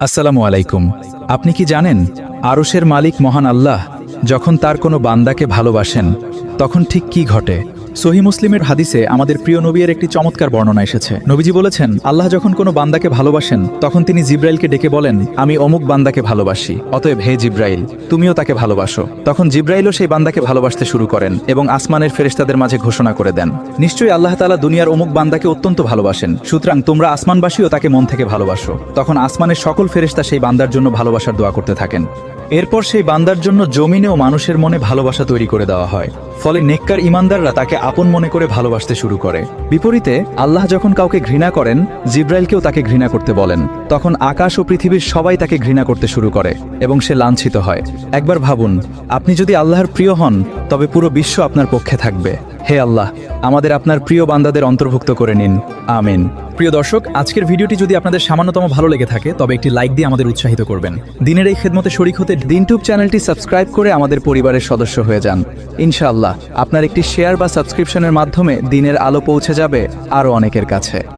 আসসালামু আলাইকুম। আপনি কি জানেন আরশের মালিক মহান আল্লাহ যখন তার কোনো বান্দাকে ভালোবাসেন তখন ঠিক কি ঘটে? সহিহ মুসলিমের হাদিসে আমাদের প্রিয় নবীর একটি চমৎকার বর্ণনা এসেছে। নবীজি বলেছেন, আল্লাহ যখন কোনো বান্দাকে ভালোবাসেন তখন তিনি জিব্রাইলকে ডেকে বলেন, আমি অমুক বান্দাকে ভালোবাসি, অতএব হে জিব্রাইল তুমিও তাকে ভালোবাসো। তখন জিব্রাইলও সেই বান্দাকে ভালোবাসতে শুরু করেন এবং আসমানের ফেরেশতাদের মাঝে ঘোষণা করে দেন, নিশ্চয়ই আল্লাহ তাআলা দুনিয়ার অমুক বান্দাকে অত্যন্ত ভালোবাসেন, সুতরাং তোমরা আসমানবাসীও তাকে মন থেকে ভালোবাসো। তখন আসমানের সকল ফেরেশতা সেই বান্দার জন্য ভালোবাসার দোয়া করতে থাকেন। এরপর সেই বান্দার জন্য জমিনে ও মানুষের মনে ভালোবাসা তৈরি করে দেওয়া হয়, ফলে নেককার ইমানদাররা তাকে আপন মনে করে ভালোবাসতে শুরু করে। বিপরীতে আল্লাহ যখন কাউকে ঘৃণা করেন, জিব্রাইলকেও তাকে ঘৃণা করতে বলেন, তখন আকাশ ও পৃথিবীর সবাই তাকে ঘৃণা করতে শুরু করে এবং সে লাঞ্ছিত হয়। একবার ভাবুন, আপনি যদি আল্লাহর প্রিয় হন তবে পুরো বিশ্ব আপনার পক্ষে থাকবে। হে আল্লাহ, আমাদের আপনার প্রিয় বান্দাদের অন্তর্ভুক্ত করে নিন, আমিন। প্রিয় দর্শক, আজকের ভিডিওটি যদি আপনাদের সামান্যতম ভালো লেগে থাকে তবে একটি লাইক দিয়ে আমাদের উৎসাহিত করবেন। দিনের এই খেদমতে শরীক হতে দিনটিউব চ্যানেলটি সাবস্ক্রাইব করে আমাদের পরিবারের সদস্য হয়ে যান। ইনশাআল্লাহ আপনার একটি শেয়ার বা সাবস্ক্রিপশনের মাধ্যমে দিনের আলো পৌঁছে যাবে আরও অনেকের কাছে।